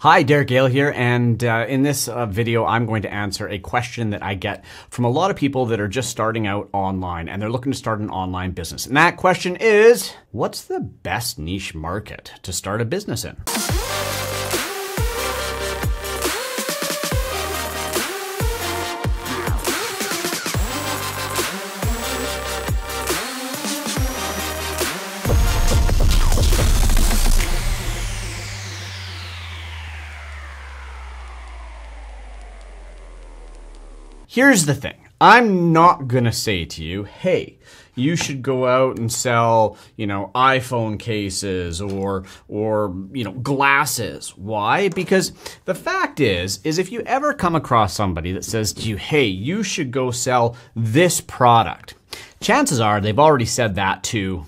Hi, Derek Gale here, and in this video, I'm going to answer a question that I get from a lot of people that are just starting out online, and they're looking to start an online business. And that question is, what's the best niche market to start a business in? Here's the thing. I'm not gonna say to you, hey, you should go out and sell, iPhone cases or glasses. Why? Because the fact is if you ever come across somebody that says to you, hey, you should go sell this product, chances are they've already said that to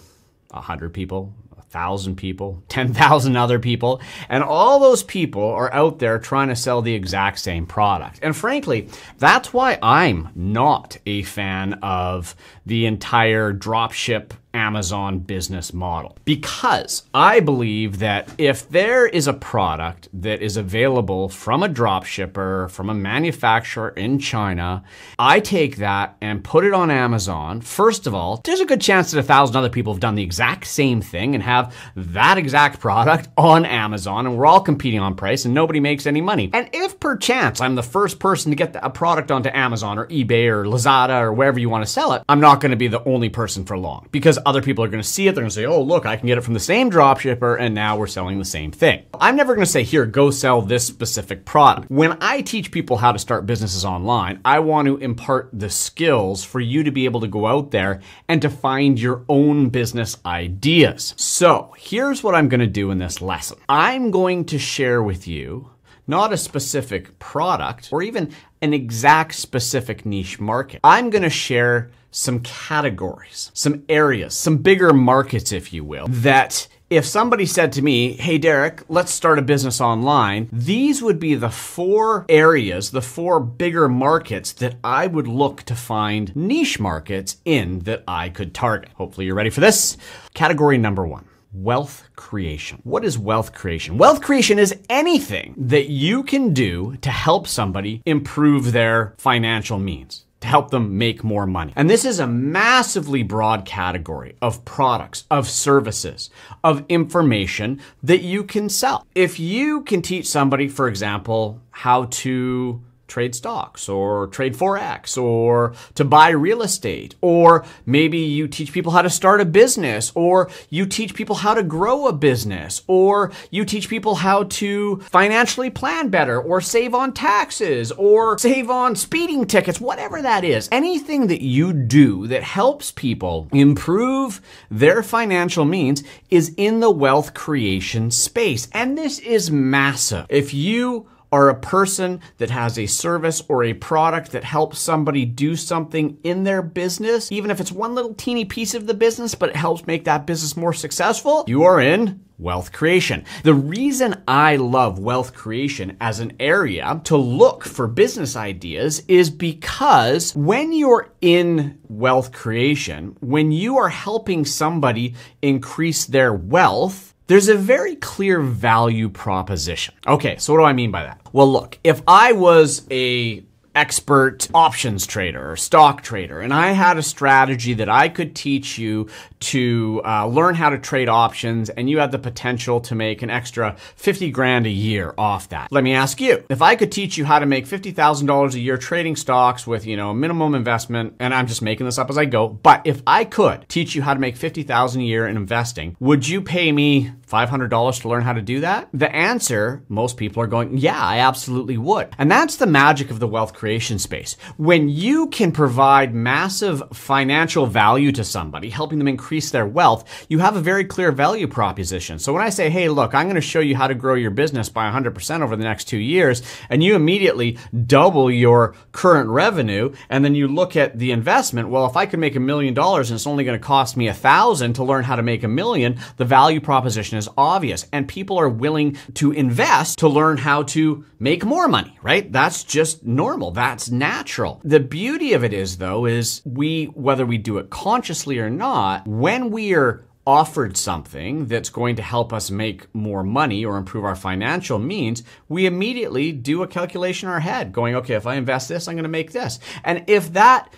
100 people, 1,000 people, 10,000 other people, and all those people are out there trying to sell the exact same product. And frankly, that's why I'm not a fan of the entire dropship Amazon business model. Because I believe that if there is a product that is available from a dropshipper, from a manufacturer in China, I take that and put it on Amazon. First of all, there's a good chance that 1,000 other people have done the exact same thing and have that exact product on Amazon, and we're all competing on price and nobody makes any money. And if perchance I'm the first person to get a product onto Amazon or eBay or Lazada or wherever you want to sell it, I'm not going to be the only person for long, because other people are going to see it. They're going to say, oh, look, I can get it from the same dropshipper, and now we're selling the same thing. I'm never going to say, here, go sell this specific product. When I teach people how to start businesses online, I want to impart the skills for you to be able to go out there and to find your own business ideas. So here's what I'm going to do in this lesson. I'm going to share with you not a specific product or even an exact specific niche market. I'm going to share some categories, some areas, some bigger markets, if you will, that if somebody said to me, hey, Derek, let's start a business online, these would be the 4 areas, the 4 bigger markets that I would look to find niche markets in that I could target. Hopefully you're ready for this. Category number 1. Wealth creation. What is wealth creation? Wealth creation is anything that you can do to help somebody improve their financial means, to help them make more money. And this is a massively broad category of products, of services, of information that you can sell. If you can teach somebody, for example, how to trade stocks or trade Forex or to buy real estate, or maybe you teach people how to start a business, or you teach people how to grow a business, or you teach people how to financially plan better or save on taxes or save on speeding tickets, whatever that is. Anything that you do that helps people improve their financial means is in the wealth creation space. And this is massive. If you are a person that has a service or a product that helps somebody do something in their business, even if it's one little teeny piece of the business, but it helps make that business more successful, you are in wealth creation. The reason I love wealth creation as an area to look for business ideas is because when you're in wealth creation, when you are helping somebody increase their wealth, there's a very clear value proposition. Okay, so what do I mean by that? Well, look, if I was a expert options trader or stock trader, and I had a strategy that I could teach you to learn how to trade options, and you had the potential to make an extra 50 grand a year off that. Let me ask you, if I could teach you how to make $50,000 a year trading stocks with, minimum investment, and I'm just making this up as I go, but if I could teach you how to make $50,000 a year in investing, would you pay me $500 to learn how to do that? The answer, most people are going, yeah, I absolutely would. And that's the magic of the wealth creation space. When you can provide massive financial value to somebody, helping them increase their wealth, you have a very clear value proposition. So when I say, hey, look, I'm going to show you how to grow your business by 100% over the next 2 years, and you immediately double your current revenue, and then you look at the investment, well, if I could make $1 million and it's only going to cost me $1,000 to learn how to make $1 million, the value proposition is obvious, and people are willing to invest to learn how to make more money, right? That's just normal. That's natural. The beauty of it is, though, is whether we do it consciously or not, when we are offered something that's going to help us make more money or improve our financial means, we immediately do a calculation in our head going, okay, if I invest this, I'm going to make this. And if that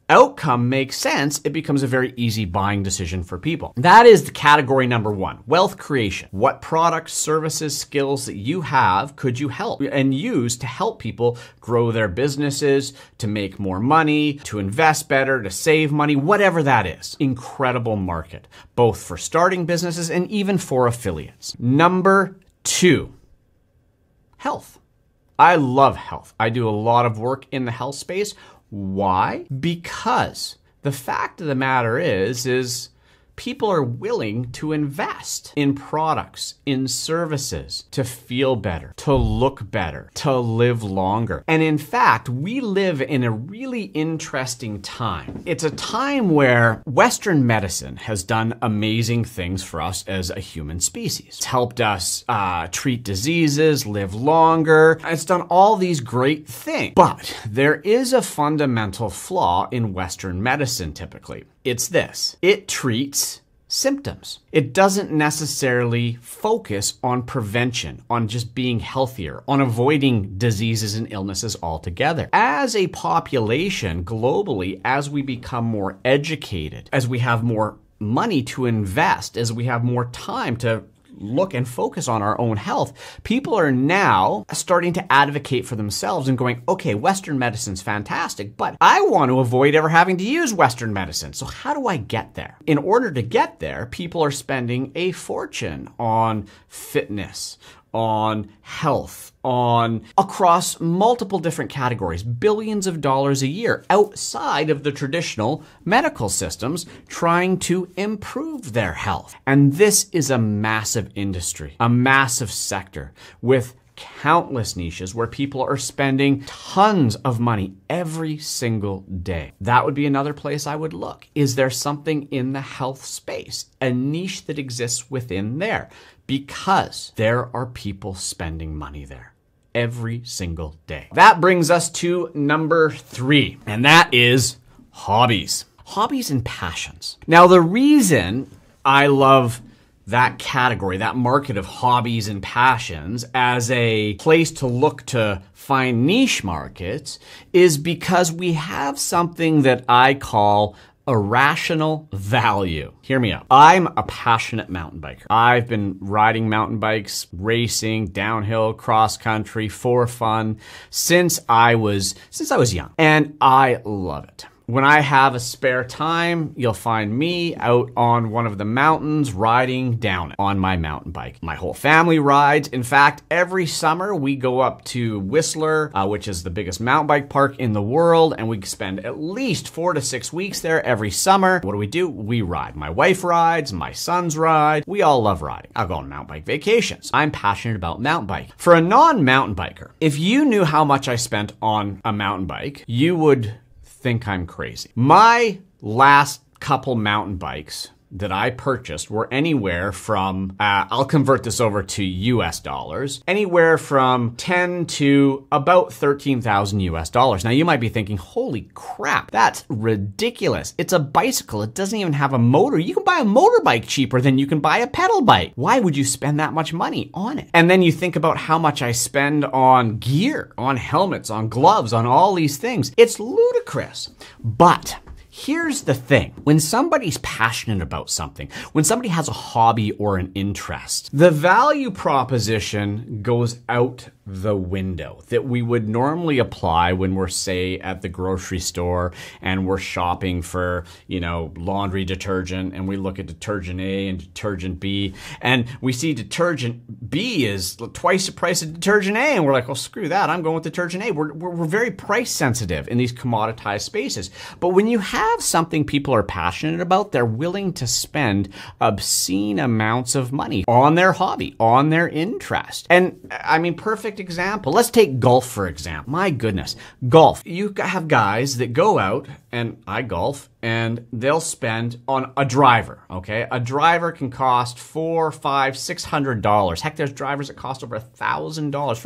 outcome makes sense, it becomes a very easy buying decision for people. That is the category number one, wealth creation. What products, services, skills that you have could you help and use to help people grow their businesses, to make more money, to invest better, to save money, whatever that is. Incredible market, both for starting businesses and even for affiliates. Number two, health. I love health. I do a lot of work in the health space. Why? Because the fact of the matter is people are willing to invest in products, in services, to feel better, to look better, to live longer. And in fact, we live in a really interesting time. It's a time where Western medicine has done amazing things for us as a human species. It's helped us treat diseases, live longer. It's done all these great things. But there is a fundamental flaw in Western medicine typically. It's this. It treats symptoms. It doesn't necessarily focus on prevention, on just being healthier, on avoiding diseases and illnesses altogether. As a population globally, as we become more educated, as we have more money to invest, as we have more time to look and focus on our own health, people are now starting to advocate for themselves and going, okay, Western medicine's fantastic, but I want to avoid ever having to use Western medicine. So how do I get there? In order to get there, people are spending a fortune on fitness, on health, on across multiple different categories, billions of dollars a year outside of the traditional medical systems trying to improve their health. And this is a massive industry, a massive sector with countless niches where people are spending tons of money every single day. That would be another place I would look. Is there something in the health space, a niche that exists within there? Because there are people spending money there every single day. That brings us to number three, and that is hobbies. Hobbies and passions. Now, the reason I love that category, that market of hobbies and passions as a place to look to find niche markets is because we have something that I call a rational value. Hear me out. I'm a passionate mountain biker. I've been riding mountain bikes, racing, downhill, cross country for fun since I was young. And I love it. When I have a spare time, you'll find me out on one of the mountains riding down it on my mountain bike. My whole family rides. In fact, every summer we go up to Whistler, which is the biggest mountain bike park in the world, and we spend at least 4 to 6 weeks there every summer. What do? We ride. My wife rides, my sons ride. We all love riding. I'll go on mountain bike vacations. I'm passionate about mountain bike. For a non-mountain biker, if you knew how much I spent on a mountain bike, you would think I'm crazy. My last couple mountain bikes that I purchased were anywhere from, I'll convert this over to US dollars, anywhere from 10 to about 13,000 US dollars. Now you might be thinking, holy crap, that's ridiculous. It's a bicycle. It doesn't even have a motor. You can buy a motorbike cheaper than you can buy a pedal bike. Why would you spend that much money on it? And then you think about how much I spend on gear, on helmets, on gloves, on all these things. It's ludicrous. But here's the thing. When somebody's passionate about something, when somebody has a hobby or an interest, the value proposition goes out the window that we would normally apply when we're, say, at the grocery store and we're shopping for, laundry detergent, and we look at detergent A and detergent B, and we see detergent B is twice the price of detergent A, and we're like, oh, screw that, I'm going with detergent A. We're very price sensitive in these commoditized spaces. But when you have something people are passionate about, they're willing to spend obscene amounts of money on their hobby, on their interest. And I mean, perfect example. Let's take golf, for example. My goodness, golf. You have guys that go out, and I golf, and they'll spend on a driver, okay? A driver can cost $400, $500, $600. Heck, there's drivers that cost over $1,000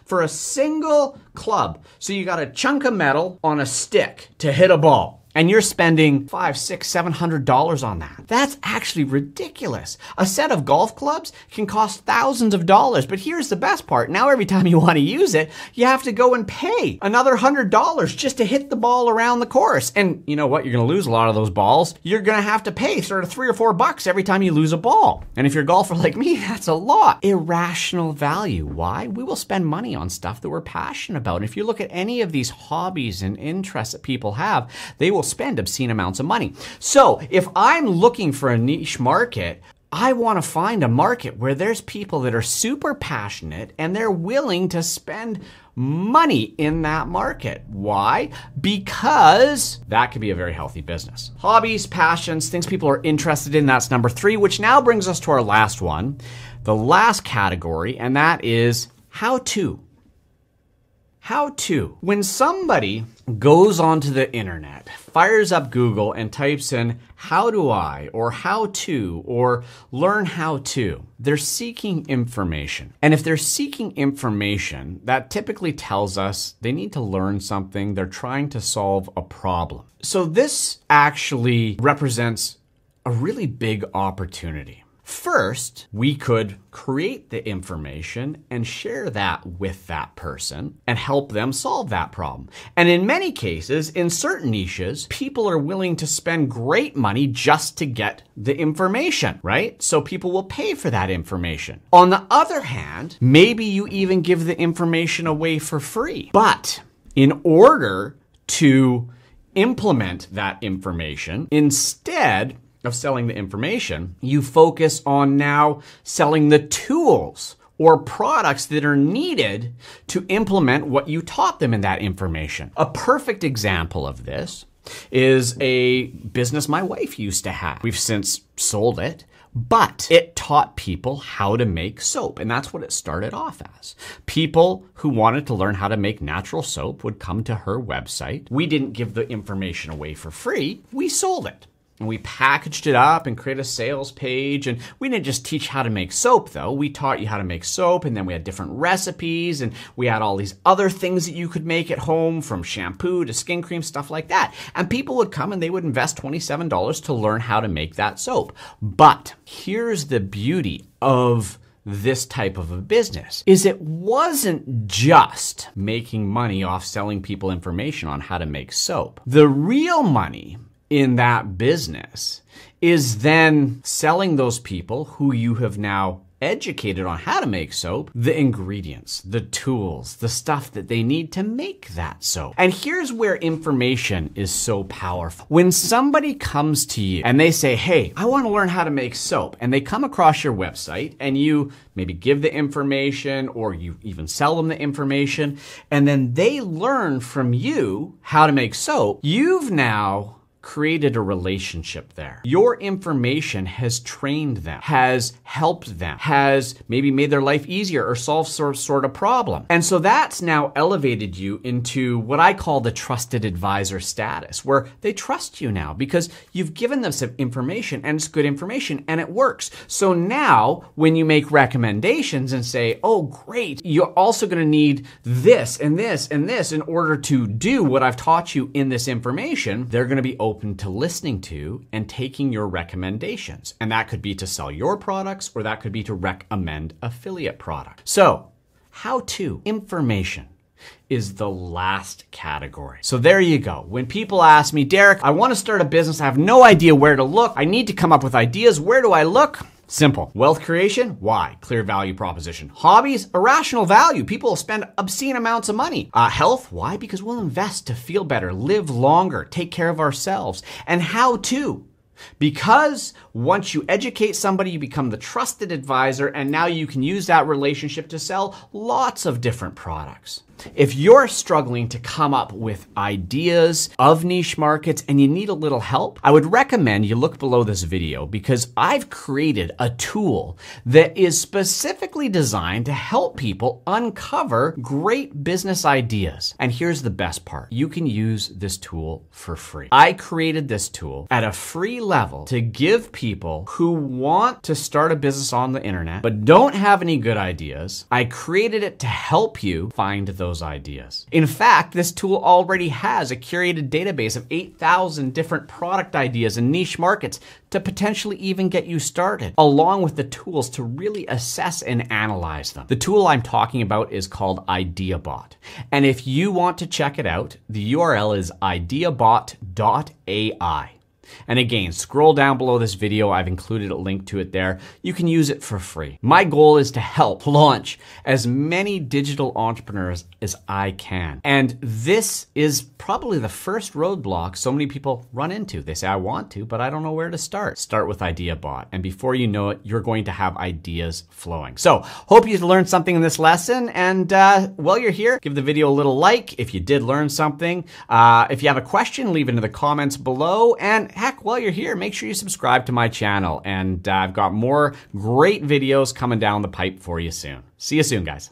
for a single club. So you got a chunk of metal on a stick to hit a ball. and you're spending $500, $600, $700 on that. That's actually ridiculous. A set of golf clubs can cost thousands of dollars, but here's the best part. Now every time you want to use it, you have to go and pay another $100 just to hit the ball around the course. And you know what? You're going to lose a lot of those balls. You're going to have to pay sort of $3 or $4 every time you lose a ball. And if you're a golfer like me, that's a lot. Irrational value. Why? We will spend money on stuff that we're passionate about. And if you look at any of these hobbies and interests that people have, they will spend obscene amounts of money. So if I'm looking for a niche market, I want to find a market where there's people that are super passionate and they're willing to spend money in that market. Why? Because that could be a very healthy business. Hobbies, passions, things people are interested in, that's number 3, which now brings us to our last one, the last category, and that is how to. How to. When somebody goes onto the internet, fires up Google and types in how do I, or how to, or learn how to, they're seeking information. And if they're seeking information, that typically tells us they need to learn something. They're trying to solve a problem. So this actually represents a really big opportunity. First, we could create the information and share that with that person and help them solve that problem. And in many cases, in certain niches, people are willing to spend great money just to get the information, right? So people will pay for that information. On the other hand, maybe you even give the information away for free. But in order to implement that information, instead of selling the information, you focus on now selling the tools or products that are needed to implement what you taught them in that information. A perfect example of this is a business my wife used to have. We've since sold it, but it taught people how to make soap, and that's what it started off as. People who wanted to learn how to make natural soap would come to her website. We didn't give the information away for free, we sold it. And we packaged it up and created a sales page. And we didn't just teach how to make soap, though. We taught you how to make soap, and then we had different recipes, and we had all these other things that you could make at home, from shampoo to skin cream, stuff like that. And people would come and they would invest $27 to learn how to make that soap. But here's the beauty of this type of a business, is it wasn't just making money off selling people information on how to make soap. The real money in that business is then selling those people who you have now educated on how to make soap, the ingredients, the tools, the stuff that they need to make that soap. And here's where information is so powerful. When somebody comes to you and they say, hey, I want to learn how to make soap, and they come across your website and you maybe give the information or you even sell them the information, and then they learn from you how to make soap, you've now created a relationship there. Your information has trained them, has helped them, has maybe made their life easier or solved sort of problem. And so that's now elevated you into what I call the trusted advisor status, where they trust you now because you've given them some information, and it's good information and it works. So now when you make recommendations and say, oh great, you're also going to need this and this and this in order to do what I've taught you in this information, they're going to be open to listening to and taking your recommendations. And that could be to sell your products, or that could be to recommend affiliate product. So how to information is the last category. So there you go. When people ask me, Derek, I want to start a business, I have no idea where to look, I need to come up with ideas, where do I look? Simple. Wealth creation? Why? Clear value proposition. Hobbies? Irrational value. People will spend obscene amounts of money. Health? Why? Because we'll invest to feel better, live longer, take care of ourselves. And how to? Because once you educate somebody, you become the trusted advisor, and now you can use that relationship to sell lots of different products. If you're struggling to come up with ideas of niche markets and you need a little help, I would recommend you look below this video, because I've created a tool that is specifically designed to help people uncover great business ideas. And here's the best part. You can use this tool for free. I created this tool at a free level to give people who want to start a business on the internet but don't have any good ideas. I created it to help you find those those ideas. In fact, this tool already has a curated database of 8,000 different product ideas in niche markets to potentially even get you started, along with the tools to really assess and analyze them. The tool I'm talking about is called IdeaBot. And if you want to check it out, the URL is ideabot.ai. And again, scroll down below this video. I've included a link to it there. You can use it for free. My goal is to help launch as many digital entrepreneurs as I can. And this is probably the first roadblock so many people run into. They say, I want to, but I don't know where to start. Start with IdeaBot. And before you know it, you're going to have ideas flowing. So hope you learned something in this lesson. And while you're here, give the video a little like if you did learn something. If you have a question, leave it in the comments below. And heck, while you're here, make sure you subscribe to my channel. And I've got more great videos coming down the pipe for you soon. See you soon, guys.